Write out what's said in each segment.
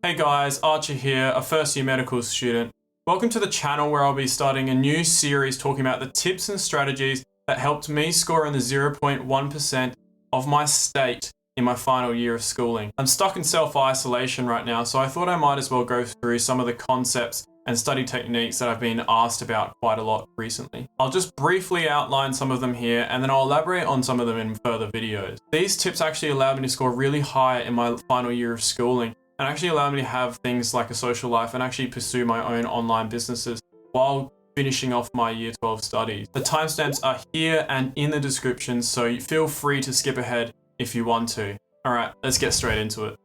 Hey guys, Archer here, a first year medical student. Welcome to the channel where I'll be starting a new series talking about the tips and strategies that helped me score in the 0.1% of my state in my final year of schooling. I'm stuck in self-isolation right now, so I thought I might as well go through some of the concepts and study techniques that I've been asked about quite a lot recently. I'll just briefly outline some of them here and then I'll elaborate on some of them in further videos. These tips actually allowed me to score really high in my final year of schooling and actually allow me to have things like a social life and actually pursue my own online businesses while finishing off my year 12 studies. The timestamps are here and in the description, so feel free to skip ahead if you want to. All right, let's get straight into it.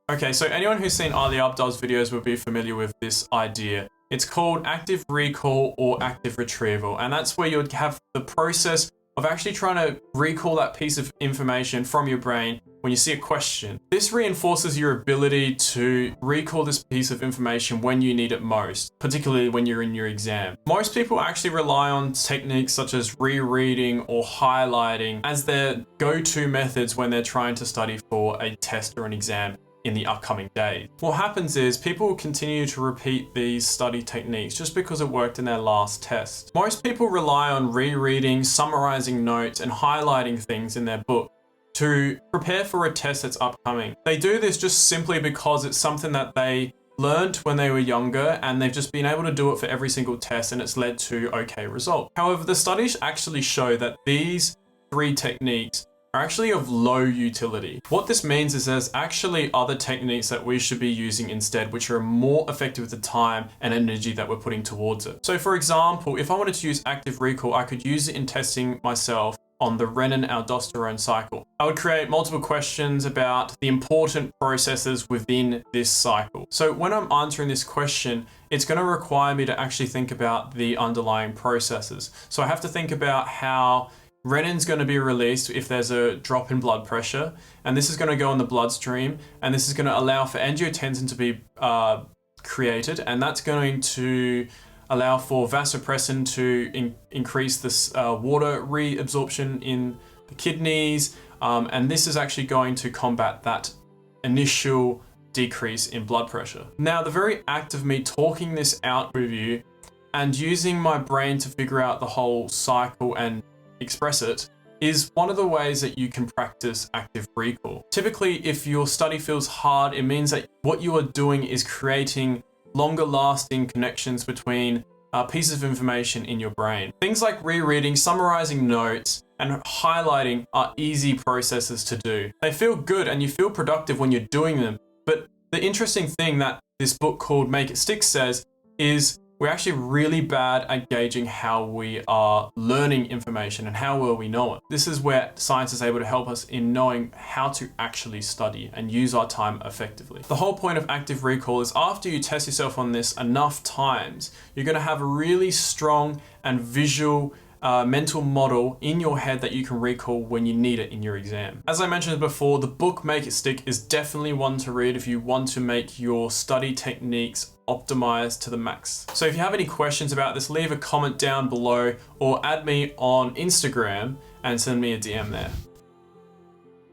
Okay, so anyone who's seen Ali Abdaal's videos will be familiar with this idea. It's called active recall or active retrieval, and that's where you would have the process of actually trying to recall that piece of information from your brain when you see a question. This reinforces your ability to recall this piece of information when you need it most, particularly when you're in your exam. Most people actually rely on techniques such as rereading or highlighting as their go-to methods when they're trying to study for a test or an exam in the upcoming days. What happens is people will continue to repeat these study techniques just because it worked in their last test. Most people rely on rereading, summarizing notes, and highlighting things in their book to prepare for a test that's upcoming. They do this just simply because it's something that they learned when they were younger and they've just been able to do it for every single test and it's led to okay results. However, the studies actually show that these three techniques are actually of low utility. What this means is there's actually other techniques that we should be using instead, which are more effective with the time and energy that we're putting towards it. So for example, if I wanted to use active recall, I could use it in testing myself on the renin-aldosterone cycle. I would create multiple questions about the important processes within this cycle. So when I'm answering this question, it's going to require me to actually think about the underlying processes. So I have to think about how renin's going to be released if there's a drop in blood pressure, and this is going to go in the bloodstream, and this is going to allow for angiotensin to be created, and that's going to allow for vasopressin to increase this water reabsorption in the kidneys, and this is actually going to combat that initial decrease in blood pressure. Now, the very act of me talking this out with you and using my brain to figure out the whole cycle and express it is one of the ways that you can practice active recall. Typically, if your study feels hard, it means that what you are doing is creating longer lasting connections between pieces of information in your brain. Things like rereading, summarizing notes, and highlighting are easy processes to do. They feel good and you feel productive when you're doing them. But the interesting thing that this book called Make It Stick says is we're actually really bad at gauging how we are learning information and how well we know it. This is where science is able to help us in knowing how to actually study and use our time effectively. The whole point of active recall is after you test yourself on this enough times, you're going to have a really strong and visual mental model in your head that you can recall when you need it in your exam. As I mentioned before, the book Make It Stick is definitely one to read if you want to make your study techniques optimized to the max. So if you have any questions about this, leave a comment down below or add me on Instagram and send me a DM there.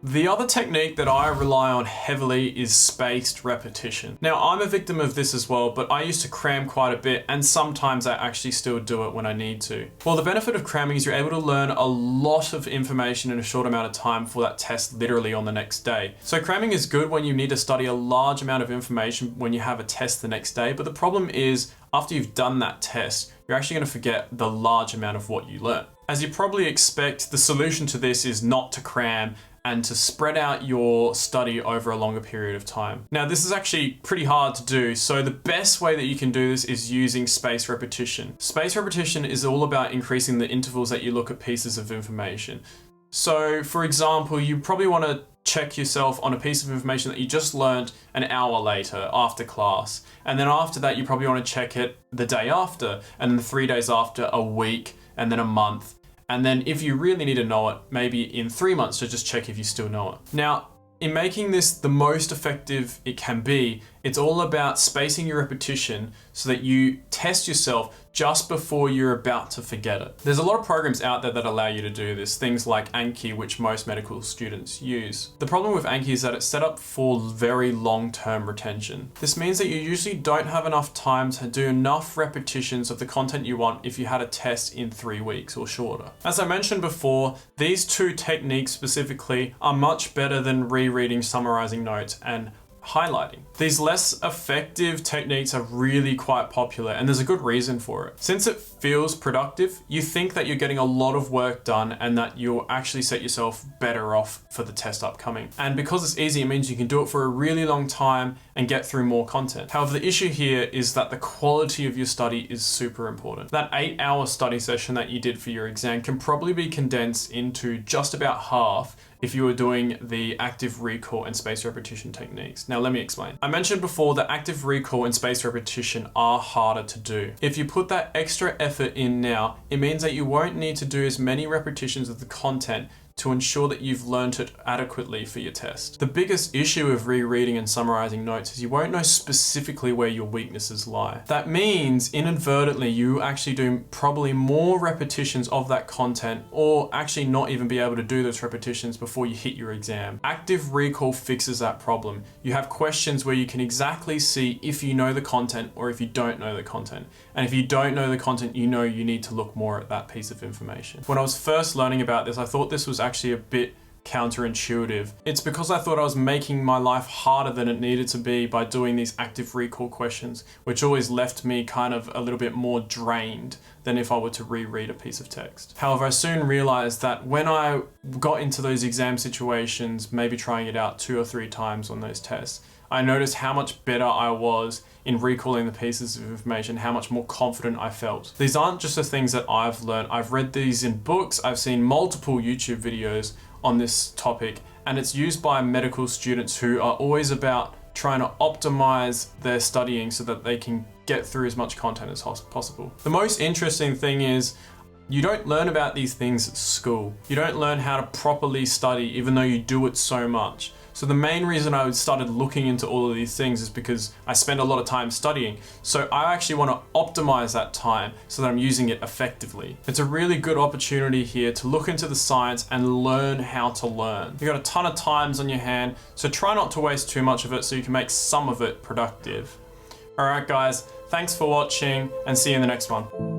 The other technique that I rely on heavily is spaced repetition. Now, I'm a victim of this as well, but I used to cram quite a bit and sometimes I actually still do it when I need to. Well, the benefit of cramming is you're able to learn a lot of information in a short amount of time for that test literally on the next day. So cramming is good when you need to study a large amount of information when you have a test the next day, but the problem is after you've done that test, you're actually going to forget the large amount of what you learned. As you probably expect, the solution to this is not to cram and to spread out your study over a longer period of time. Now, this is actually pretty hard to do, so the best way that you can do this is using spaced repetition. Spaced repetition is all about increasing the intervals that you look at pieces of information. So, for example, you probably want to check yourself on a piece of information that you just learned an hour later after class. And then after that, you probably want to check it the day after, and then 3 days after, a week, and then a month. And then if you really need to know it, maybe in 3 months to just check if you still know it. Now, in making this the most effective it can be, it's all about spacing your repetition so that you test yourself just before you're about to forget it. There's a lot of programs out there that allow you to do this, things like Anki, which most medical students use. The problem with Anki is that it's set up for very long-term retention. This means that you usually don't have enough time to do enough repetitions of the content you want if you had a test in 3 weeks or shorter. As I mentioned before, these two techniques specifically are much better than rereading, summarizing notes, and highlighting. These less effective techniques are really quite popular, and there's a good reason for it. Since it feels productive, you think that you're getting a lot of work done and that you'll actually set yourself better off for the test upcoming. And because it's easy, it means you can do it for a really long time and get through more content. However, the issue here is that the quality of your study is super important. That 8-hour study session that you did for your exam can probably be condensed into just about half if you were doing the active recall and spaced repetition techniques. Now let me explain. I mentioned before that active recall and spaced repetition are harder to do. If you put that extra effort in now, it means that you won't need to do as many repetitions of the content to ensure that you've learnt it adequately for your test. The biggest issue of rereading and summarizing notes is you won't know specifically where your weaknesses lie. That means inadvertently you actually do probably more repetitions of that content, or actually not even be able to do those repetitions before you hit your exam. Active recall fixes that problem. You have questions where you can exactly see if you know the content or if you don't know the content. And if you don't know the content, you know you need to look more at that piece of information. When I was first learning about this, I thought this was actually a bit counterintuitive. It's because I thought I was making my life harder than it needed to be by doing these active recall questions, which always left me kind of a little bit more drained than if I were to reread a piece of text. However, I soon realized that when I got into those exam situations, maybe trying it out 2 or 3 times on those tests, I noticed how much better I was in recalling the pieces of information, how much more confident I felt. These aren't just the things that I've learned. I've read these in books, I've seen multiple YouTube videos on this topic, and it's used by medical students who are always about trying to optimize their studying so that they can get through as much content as possible. The most interesting thing is you don't learn about these things at school. You don't learn how to properly study even though you do it so much. So the main reason I started looking into all of these things is because I spend a lot of time studying. So I actually want to optimize that time so that I'm using it effectively. It's a really good opportunity here to look into the science and learn how to learn. You've got a ton of times on your hand, so try not to waste too much of it so you can make some of it productive. All right, guys, thanks for watching and see you in the next one.